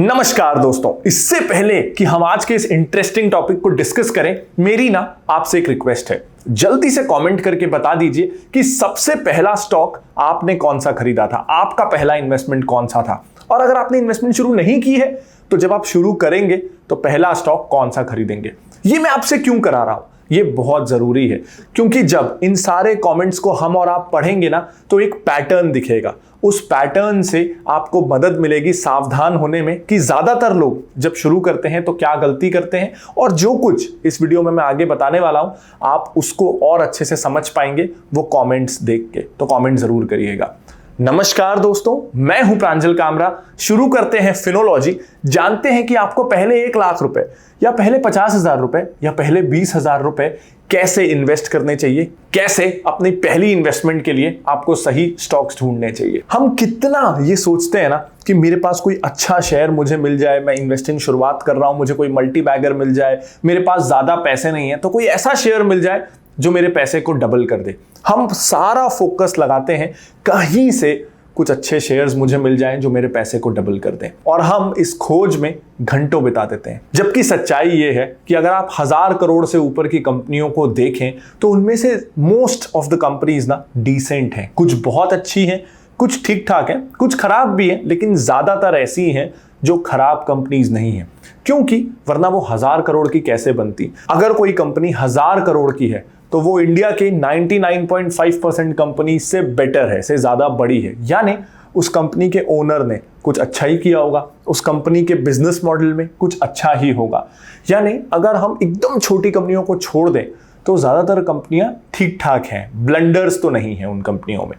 नमस्कार दोस्तों, इससे पहले कि हम आज के इस इंटरेस्टिंग टॉपिक को डिस्कस करें, मेरी ना आपसे एक रिक्वेस्ट है। जल्दी से कमेंट करके बता दीजिए कि सबसे पहला स्टॉक आपने कौन सा खरीदा था, आपका पहला इन्वेस्टमेंट कौन सा था। और अगर आपने इन्वेस्टमेंट शुरू नहीं की है तो जब आप शुरू करेंगे तो पहला स्टॉक कौन सा खरीदेंगे। ये मैं आपसे क्यों करा रहा हूं, ये बहुत जरूरी है, क्योंकि जब इन सारे कमेंट्स को हम और आप पढ़ेंगे ना तो एक पैटर्न दिखेगा। उस पैटर्न से आपको मदद मिलेगी सावधान होने में कि ज्यादातर लोग जब शुरू करते हैं तो क्या गलती करते हैं, और जो कुछ इस वीडियो में मैं आगे बताने वाला हूं आप उसको और अच्छे से समझ पाएंगे वो कमेंट्स देख के। तो कमेंट जरूर करिएगा। नमस्कार दोस्तों, मैं हूं प्रांजल कामरा। शुरू करते हैं फिनोलॉजी। जानते हैं कि आपको पहले 1 लाख रुपए या पहले 50,000 रुपए या पहले 20,000 रुपए कैसे इन्वेस्ट करने चाहिए, कैसे अपनी पहली इन्वेस्टमेंट के लिए आपको सही स्टॉक्स ढूंढने चाहिए। हम कितना ये सोचते हैं ना कि मेरे पास कोई अच्छा शेयर मुझे मिल जाए, मैं इन्वेस्टिंग शुरुआत कर रहा हूं, मुझे कोई मल्टी बैगर मिल जाए, मेरे पास ज्यादा पैसे नहीं है तो कोई ऐसा शेयर मिल जाए जो मेरे पैसे को डबल कर दे। हम सारा फोकस लगाते हैं कहीं से कुछ अच्छे शेयर्स मुझे मिल जाएं जो मेरे पैसे को डबल कर दें, और हम इस खोज में घंटों बिता देते हैं। जबकि सच्चाई ये है कि अगर आप 1000 करोड़ से ऊपर की कंपनियों को देखें तो उनमें से मोस्ट ऑफ द कंपनीज ना डिसेंट हैं। कुछ बहुत अच्छी हैं, कुछ ठीक ठाक हैं, कुछ खराब भी हैं, लेकिन ज्यादातर ऐसी हैं जो खराब कंपनीज नहीं है। क्योंकि वरना वो 1000 करोड़ की कैसे बनती। अगर कोई कंपनी 1000 करोड़ की है तो वो इंडिया के 99.5% कंपनी से बेटर है, से ज्यादा बड़ी है। यानी उस कंपनी के ओनर ने कुछ अच्छा ही किया होगा, उस कंपनी के बिजनेस मॉडल में कुछ अच्छा ही होगा। यानी अगर हम एकदम छोटी कंपनियों को छोड़ दें तो ज्यादातर कंपनियां ठीक ठाक हैं, ब्लंडर्स तो नहीं है उन कंपनियों में।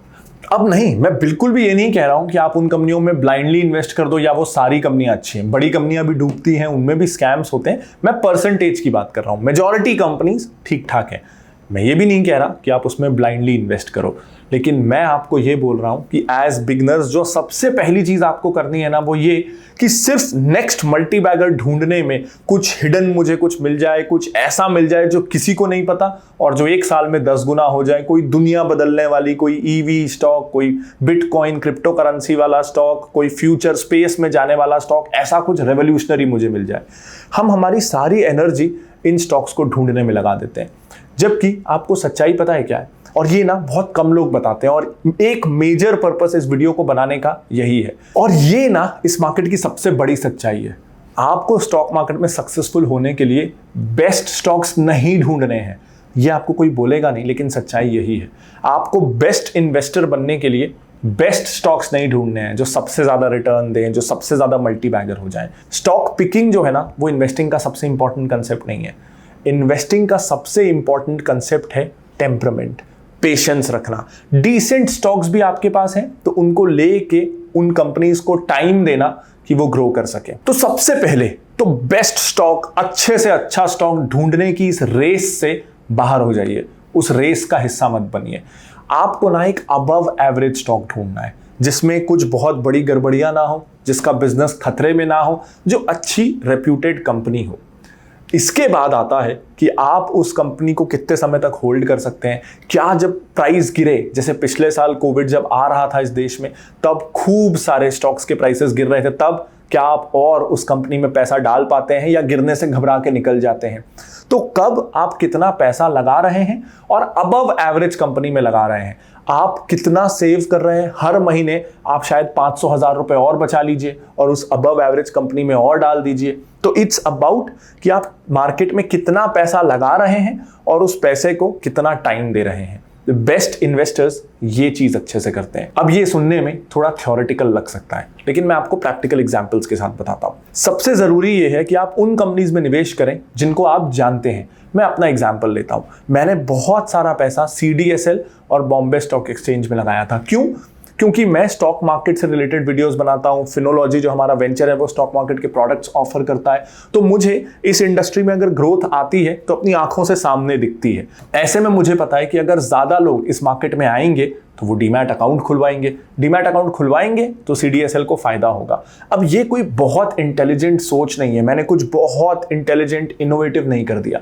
अब नहीं, मैं बिल्कुल भी ये नहीं कह रहा हूं कि आप उन कंपनियों में ब्लाइंडली इन्वेस्ट कर दो या वो सारी कंपनियां अच्छी हैं। बड़ी कंपनियां भी डूबती हैं, उनमें भी स्कैम्स होते हैं। मैं परसेंटेज की बात कर रहा हूं, मेजॉरिटी कंपनीज ठीक ठाक है। मैं ये भी नहीं कह रहा कि आप उसमें ब्लाइंडली इन्वेस्ट करो, लेकिन मैं आपको ये बोल रहा हूं कि एज बिगनर्स जो सबसे पहली चीज आपको करनी है ना वो ये कि सिर्फ नेक्स्ट मल्टी बैगर ढूंढने में कुछ हिडन मुझे कुछ मिल जाए, कुछ ऐसा मिल जाए जो किसी को नहीं पता और जो 1 साल में 10 गुना हो जाए। कोई दुनिया बदलने वाली, कोई ईवी स्टॉक, कोई बिटकॉइन क्रिप्टो करेंसी वाला स्टॉक, कोई फ्यूचर स्पेस में जाने वाला स्टॉक, ऐसा कुछ रेवोल्यूशनरी मुझे मिल जाए। हम हमारी सारी एनर्जी इन स्टॉक्स को ढूंढने में लगा देते हैं, जबकि आपको सच्चाई पता है क्या है, और ये ना बहुत कम लोग बताते हैं। और एक मेजर पर्पस इस वीडियो को बनाने का यही है, और ये ना इस मार्केट की सबसे बड़ी सच्चाई है। आपको स्टॉक मार्केट में सक्सेसफुल होने के लिए बेस्ट स्टॉक्स नहीं ढूंढने हैं, ये आपको कोई बोलेगा नहीं, लेकिन सच्चाई यही है। आपको बेस्ट इन्वेस्टर बनने के लिए बेस्ट स्टॉक्स नहीं ढूंढने हैं जो सबसे ज्यादा रिटर्न दें, जो सबसे ज्यादा मल्टी बैगर हो जाएं। स्टॉक पिकिंग जो है ना वो इन्वेस्टिंग का सबसे इंपॉर्टेंट कंसेप्ट नहीं है। इन्वेस्टिंग का सबसे इंपॉर्टेंट कंसेप्ट है टेम्परामेंट, पेशेंस रखना। डिसेंट स्टॉक्स भी आपके पास हैं तो उनको लेके उन कंपनीज को टाइम देना कि वो ग्रो कर सके। तो सबसे पहले तो बेस्ट स्टॉक, अच्छे से अच्छा स्टॉक ढूंढने की इस रेस से बाहर हो जाइए, उस रेस का हिस्सा मत बनिए। आपको ना एक अबव एवरेज स्टॉक ढूंढना है जिसमें कुछ बहुत बड़ी गड़बड़ियां ना हो, जिसका बिजनेस खतरे में ना हो, जो अच्छी रेप्यूटेड कंपनी हो। इसके बाद आता है कि आप उस कंपनी को कितने समय तक होल्ड कर सकते हैं। क्या जब प्राइस गिरे, जैसे पिछले साल कोविड जब आ रहा था इस देश में, तब खूब सारे स्टॉक्स के प्राइसेस गिर रहे थे, तब क्या आप और उस कंपनी में पैसा डाल पाते हैं या गिरने से घबरा के निकल जाते हैं। तो कब आप कितना पैसा लगा रहे हैं और अबव एवरेज कंपनी में लगा रहे हैं, आप कितना सेव कर रहे हैं। हर महीने आप शायद 500,000 रुपए और बचा लीजिए और उस अबव एवरेज कंपनी में और डाल दीजिए। तो इट्स अबाउट कि आप मार्केट में कितना पैसा लगा रहे हैं और उस पैसे को कितना टाइम दे रहे हैं। बेस्ट इन्वेस्टर्स ये चीज अच्छे से करते हैं। अब ये सुनने में थोड़ा थ्योरेटिकल लग सकता है, लेकिन मैं आपको प्रैक्टिकल एग्जांपल्स के साथ बताता हूं। सबसे जरूरी ये है कि आप उन कंपनीज में निवेश करें जिनको आप जानते हैं। मैं अपना एग्जांपल लेता हूं। मैंने बहुत सारा पैसा CDSL और बॉम्बे स्टॉक एक्सचेंज में लगाया था। क्यों? क्योंकि मैं स्टॉक मार्केट से रिलेटेड वीडियोस बनाता हूं। फिनोलॉजी जो हमारा वेंचर है वो स्टॉक मार्केट के प्रोडक्ट्स ऑफर करता है, तो मुझे इस इंडस्ट्री में अगर ग्रोथ आती है तो अपनी आंखों से सामने दिखती है। ऐसे में मुझे पता है कि अगर ज्यादा लोग इस मार्केट में आएंगे तो वो डीमैट अकाउंट खुलवाएंगे, डीमैट अकाउंट खुलवाएंगे तो CDSL को फायदा होगा। अब ये कोई बहुत इंटेलिजेंट सोच नहीं है, मैंने कुछ बहुत इंटेलिजेंट इनोवेटिव नहीं कर दिया।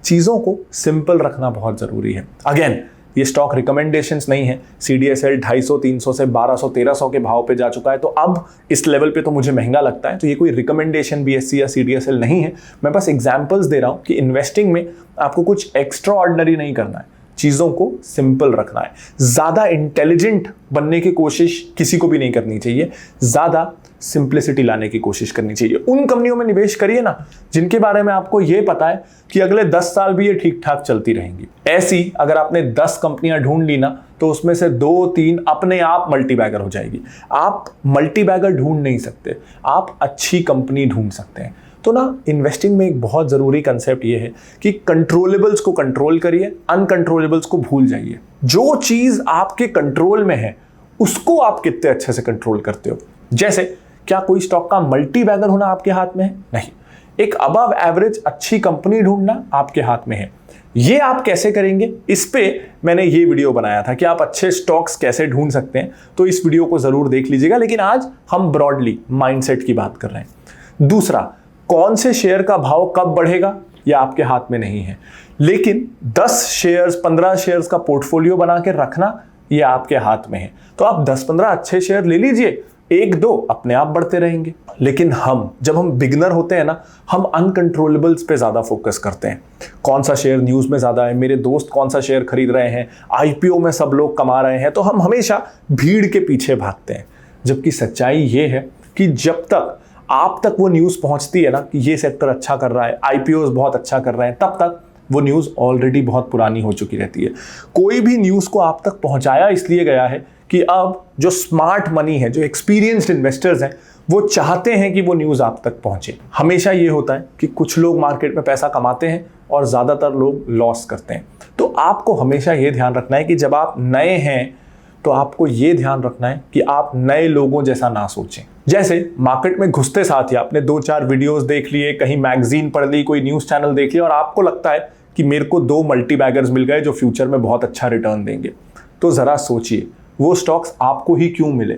चीजों को सिंपल रखना बहुत जरूरी है। अगेन, ये स्टॉक रिकमेंडेशंस नहीं है। CDSL 250, 300 से 1200, 1300 के भाव पे जा चुका है, तो अब इस लेवल पे तो मुझे महंगा लगता है। तो ये कोई रिकमेंडेशन BSE या CDSL नहीं है, मैं बस एग्जांपल्स दे रहा हूं कि इन्वेस्टिंग में आपको कुछ एक्स्ट्रा ऑर्डिनरी नहीं करना है, चीज़ों को सिंपल रखना है। ज़्यादा इंटेलिजेंट बनने की कोशिश किसी को भी नहीं करनी चाहिए, ज़्यादा सिंप्लिसिटी लाने की कोशिश करनी चाहिए। उन कंपनियों में निवेश करिए ना जिनके बारे में आपको यह पता है कि अगले 10 साल भी ये ठीक ठाक चलती रहेंगी। ऐसी अगर आपने 10 कंपनियां ढूंढ ली ना, तो उसमें से 2-3 अपने आप मल्टीबैगर हो जाएगी। आप मल्टीबैगर ढूंढ नहीं सकते, आप अच्छी कंपनी ढूंढ सकते हैं। तो ना इन्वेस्टिंग में एक बहुत ज़रूरी कंसेप्ट ये है कि कंट्रोलेबल्स को कंट्रोल करिए, अनकंट्रोलेबल्स को भूल जाइए। जो चीज़ आपके कंट्रोल में है उसको आप कितने अच्छे से कंट्रोल करते हो। जैसे क्या कोई स्टॉक का मल्टीबैगर होना आपके हाथ में है? नहीं। एक अबव एवरेज अच्छी कंपनी ढूंढना आपके हाथ में है। ये आप कैसे करेंगे, इस पे मैंने ये वीडियो बनाया था कि आप अच्छे स्टॉक्स कैसे ढूंढ सकते हैं, तो इस वीडियो को जरूर देख लीजिएगा। लेकिन आज हम ब्रॉडली माइंडसेट की बात कर रहे हैं। दूसरा, कौन से शेयर का भाव कब बढ़ेगा यह आपके हाथ में नहीं है, लेकिन 10 शेयर्स 15 शेयर्स का पोर्टफोलियो बना के रखना यह आपके हाथ में है। तो आप 10-15 अच्छे शेयर ले लीजिए, 1-2 अपने आप बढ़ते रहेंगे। लेकिन जब हम बिगिनर होते हैं ना, हम अनकंट्रोलेबल्स पे ज़्यादा फोकस करते हैं। कौन सा शेयर न्यूज़ में ज़्यादा है, मेरे दोस्त कौन सा शेयर खरीद रहे हैं, IPO में सब लोग कमा रहे हैं, तो हम हमेशा भीड़ के पीछे भागते हैं। जबकि सच्चाई ये है कि जब तक आप तक वो न्यूज़ पहुंचती है ना कि ये सेक्टर अच्छा कर रहा है, IPOs बहुत अच्छा कर रहे हैं, तब तक वो न्यूज़ ऑलरेडी बहुत पुरानी हो चुकी रहती है। कोई भी न्यूज़ को आप तक पहुंचाया इसलिए गया है कि अब जो स्मार्ट मनी है, जो एक्सपीरियंस्ड इन्वेस्टर्स हैं, वो चाहते हैं कि वो न्यूज़ आप तक पहुंचे। हमेशा ये होता है कि कुछ लोग मार्केट में पैसा कमाते हैं और ज़्यादातर लोग लॉस करते हैं। तो आपको हमेशा ये ध्यान रखना है कि जब आप नए हैं तो आपको ये ध्यान रखना है कि आप नए लोगों जैसा ना सोचें। जैसे मार्केट में घुसते साथ ही आपने 2-4 वीडियोस देख लिए, कहीं मैगजीन पढ़ ली, कोई न्यूज़ चैनल देख लिया और आपको लगता है कि मेरे को 2 मल्टीबैगर्स मिल गए जो फ्यूचर में बहुत अच्छा रिटर्न देंगे। तो ज़रा सोचिए वो स्टॉक्स आपको ही क्यों मिले,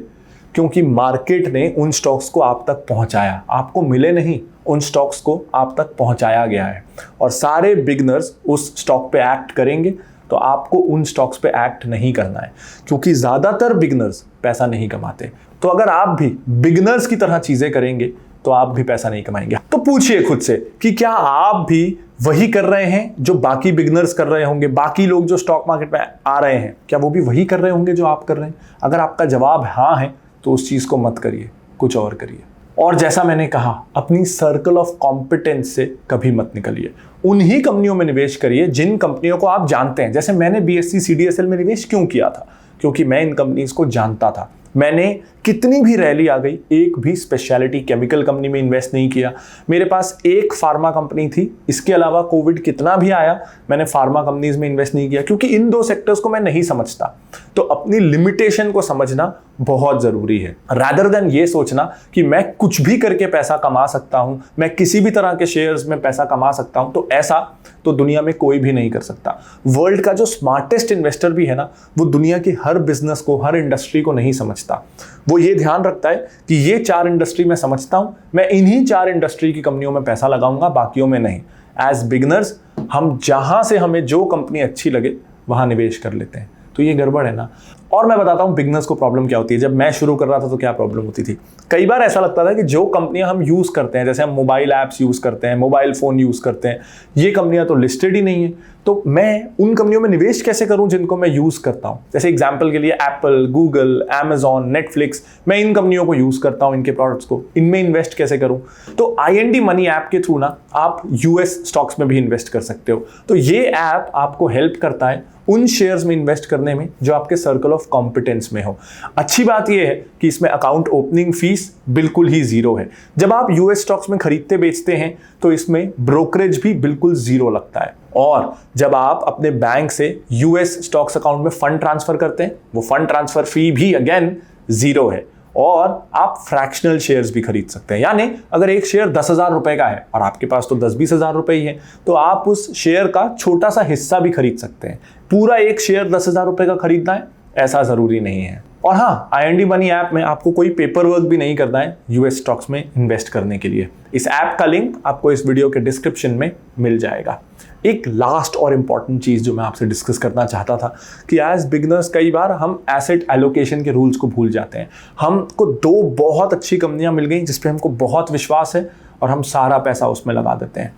क्योंकि मार्केट ने उन स्टॉक्स को आप तक पहुंचाया, आपको मिले नहीं, उन स्टॉक्स को आप तक पहुंचाया गया है। और सारे बिगनर्स उस स्टॉक पे एक्ट करेंगे, तो आपको उन स्टॉक्स पे एक्ट नहीं करना है, क्योंकि ज़्यादातर बिगनर्स पैसा नहीं कमाते। तो अगर आप भी बिगनर्स की तरह चीज़ें करेंगे तो आप भी पैसा नहीं कमाएंगे। तो पूछिए खुद से कि क्या आप भी वही कर रहे हैं जो बाकी बिगनर्स कर रहे होंगे, बाकी लोग जो स्टॉक मार्केट में आ रहे हैं, क्या वो भी वही कर रहे होंगे जो आप कर रहे हैं? अगर आपका जवाब हाँ है तो उस चीज़ को मत करिए, कुछ और करिए। और जैसा मैंने कहा, अपनी सर्कल ऑफ कॉम्पिटेंस से कभी मत निकलिए। उन्हीं कंपनियों में निवेश करिए जिन कंपनियों को आप जानते हैं। जैसे मैंने BSE CDSL में निवेश क्यों किया था? क्योंकि मैं इन कंपनीज को जानता था। मैंने कितनी भी रैली आ गई, एक भी स्पेशलिटी केमिकल कंपनी में इन्वेस्ट नहीं किया। मेरे पास एक फार्मा कंपनी थी, इसके अलावा कोविड कितना भी आया, मैंने फार्मा कंपनीज में इन्वेस्ट नहीं किया, क्योंकि इन 2 सेक्टर्स को मैं नहीं समझता। तो अपनी लिमिटेशन को समझना बहुत ज़रूरी है, रादर देन ये सोचना कि मैं कुछ भी करके पैसा कमा सकता हूं, मैं किसी भी तरह के शेयर्स में पैसा कमा सकता हूं। तो ऐसा तो दुनिया में कोई भी नहीं कर सकता। वर्ल्ड का जो स्मार्टेस्ट इन्वेस्टर भी है ना, वो दुनिया की हर बिजनेस को, हर इंडस्ट्री को नहीं समझता। वो ये ध्यान रखता है कि ये 4 इंडस्ट्री मैं समझता हूं, मैं इन्हीं 4 इंडस्ट्री की कंपनियों में पैसा लगाऊंगा, बाकियों में नहीं। एज बिगनर्स हम जहां से हमें जो कंपनी अच्छी लगे वहां निवेश कर लेते हैं। तो ये गड़बड़ है ना। और मैं बताता हूं बिगनर्स को प्रॉब्लम क्या होती है। जब मैं शुरू कर रहा था तो क्या प्रॉब्लम होती थी, कई बार ऐसा लगता था कि जो कंपनियां हम यूज़ करते हैं, जैसे हम मोबाइल ऐप्स यूज़ करते हैं, मोबाइल फ़ोन यूज़ करते हैं, ये कंपनियां तो लिस्टेड ही नहीं है, तो मैं उन कंपनियों में निवेश कैसे करूं जिनको मैं यूज़ करता हूं। जैसे एग्जाम्पल के लिए एप्पल, गूगल, अमेजॉन, नेटफ्लिक्स, मैं इन कंपनियों को यूज़ करता हूं, इनके प्रोडक्ट्स को, इनमें इन्वेस्ट कैसे करूं। तो IND मनी ऐप के थ्रू ना आप US स्टॉक्स में भी इन्वेस्ट कर सकते हो। तो ये ऐप आपको हेल्प करता है उन शेयर्स में इन्वेस्ट करने में जो आपके सर्कल ऑफ कॉम्पिटेंस में हो। अच्छी बात यह है कि इसमें अकाउंट ओपनिंग फीस बिल्कुल ही जीरो है। जब आप US स्टॉक्स में खरीदते बेचते हैं तो इसमें ब्रोकरेज भी बिल्कुल जीरो लगता है। और जब आप अपने बैंक से US स्टॉक्स अकाउंट में फंड ट्रांसफर करते हैं, वो फंड ट्रांसफर फी भी अगेन जीरो है। और आप फ्रैक्शनल शेयर्स भी खरीद सकते हैं, यानी अगर एक शेयर 10,000 रुपए का है और आपके पास तो 10-20 हज़ार रुपए ही है, तो आप उस शेयर का छोटा सा हिस्सा भी खरीद सकते हैं। पूरा एक शेयर 10,000 रुपए का खरीदना है ऐसा जरूरी नहीं है। और हाँ, IND मनी ऐप में आपको कोई पेपर वर्क भी नहीं करना है US स्टॉक्स में इन्वेस्ट करने के लिए। इस ऐप का लिंक आपको इस वीडियो के डिस्क्रिप्शन में मिल जाएगा। एक लास्ट और इंपॉर्टेंट चीज़ जो मैं आपसे डिस्कस करना चाहता था कि एज बिगिनर्स कई बार हम एसेट एलोकेशन के रूल्स को भूल जाते हैं। हमको 2 बहुत अच्छी कंपनियां मिल गई जिस पे हमको बहुत विश्वास है और हम सारा पैसा उसमें लगा देते हैं।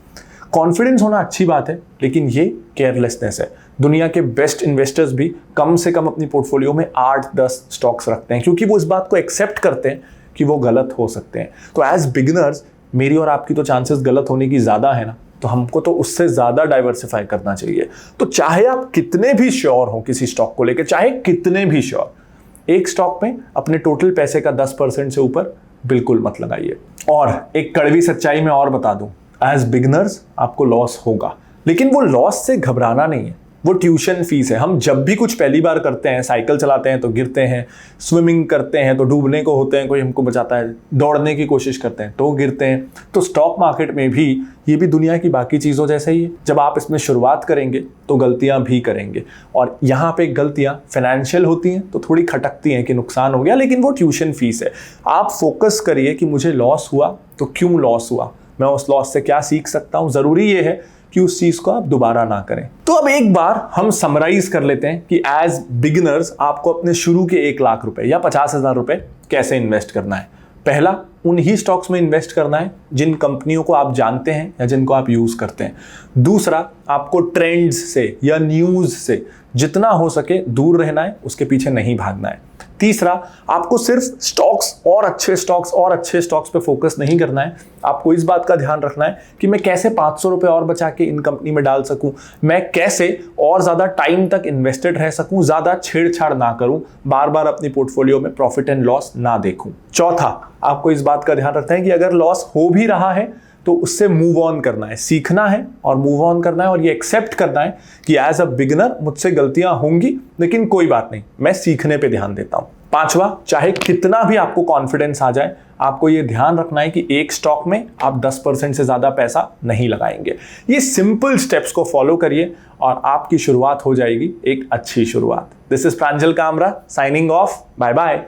कॉन्फिडेंस होना अच्छी बात है, लेकिन ये केयरलेसनेस है। दुनिया के बेस्ट इन्वेस्टर्स भी कम से कम अपनी पोर्टफोलियो में 8-10 स्टॉक्स रखते हैं, क्योंकि वो इस बात को एक्सेप्ट करते हैं कि वो गलत हो सकते हैं। तो एज बिगिनर्स मेरी और आपकी तो चांसेस गलत होने की ज़्यादा है ना, तो हमको तो उससे ज़्यादा डाइवर्सिफाई करना चाहिए। तो चाहे आप कितने भी श्योर हो किसी स्टॉक को लेकर, चाहे कितने भी श्योर, एक स्टॉक में अपने टोटल पैसे का 10% से ऊपर बिल्कुल मत लगाइए। और एक कड़वी सच्चाई में और बता दूं, एज बिगिनर्स आपको लॉस होगा, लेकिन वो लॉस से घबराना नहीं है, वो ट्यूशन फीस है। हम जब भी कुछ पहली बार करते हैं, साइकिल चलाते हैं तो गिरते हैं, स्विमिंग करते हैं तो डूबने को होते हैं, कोई हमको बचाता है, दौड़ने की कोशिश करते हैं तो गिरते हैं। तो स्टॉक मार्केट में भी ये भी दुनिया की बाकी चीज़ों जैसे ही है। जब आप इसमें शुरुआत करेंगे तो गलतियां भी करेंगे, और यहाँ पे गलतियां फाइनेंशियल होती हैं तो थोड़ी खटकती हैं कि नुकसान हो गया, लेकिन वो ट्यूशन फीस है। आप फोकस करिए कि मुझे लॉस हुआ तो क्यों लॉस हुआ, मैं उस लॉस से क्या सीख सकता हूँ। ज़रूरी ये है कि उस चीज को आप दोबारा ना करें। तो अब एक बार हम समराइज कर लेते हैं कि एज बिगिनर्स आपको अपने शुरू के 1 लाख रुपए या 50,000 रुपए कैसे इन्वेस्ट करना है। पहला, उन्हीं स्टॉक्स में इन्वेस्ट करना है जिन कंपनियों को आप जानते हैं या जिनको आप यूज करते हैं। दूसरा, आपको ट्रेंड्स से या न्यूज से जितना हो सके दूर रहना है, उसके पीछे नहीं भागना है। तीसरा, आपको सिर्फ स्टॉक्स और अच्छे स्टॉक्स पे फोकस नहीं करना है, आपको इस बात का ध्यान रखना है कि मैं कैसे 500 रुपए और बचा के इन कंपनी में डाल सकूं, मैं कैसे और ज्यादा टाइम तक इन्वेस्टेड रह सकूं, ज्यादा छेड़छाड़ ना करूं, बार बार अपनी पोर्टफोलियो में प्रॉफिट एंड लॉस ना देखूं। चौथा, आपको इस बात का ध्यान रखना है कि अगर लॉस हो भी रहा है तो उससे मूव ऑन करना है, सीखना है और मूव ऑन करना है, और ये एक्सेप्ट करना है कि एज अ बिगिनर मुझसे गलतियां होंगी, लेकिन कोई बात नहीं, मैं सीखने पे ध्यान देता हूं। पांचवा, चाहे कितना भी आपको कॉन्फिडेंस आ जाए, आपको ये ध्यान रखना है कि एक स्टॉक में आप 10% से ज्यादा पैसा नहीं लगाएंगे। ये सिंपल स्टेप्स को फॉलो करिए और आपकी शुरुआत हो जाएगी एक अच्छी शुरुआत। This is Pranjal Kamra signing off. Bye bye.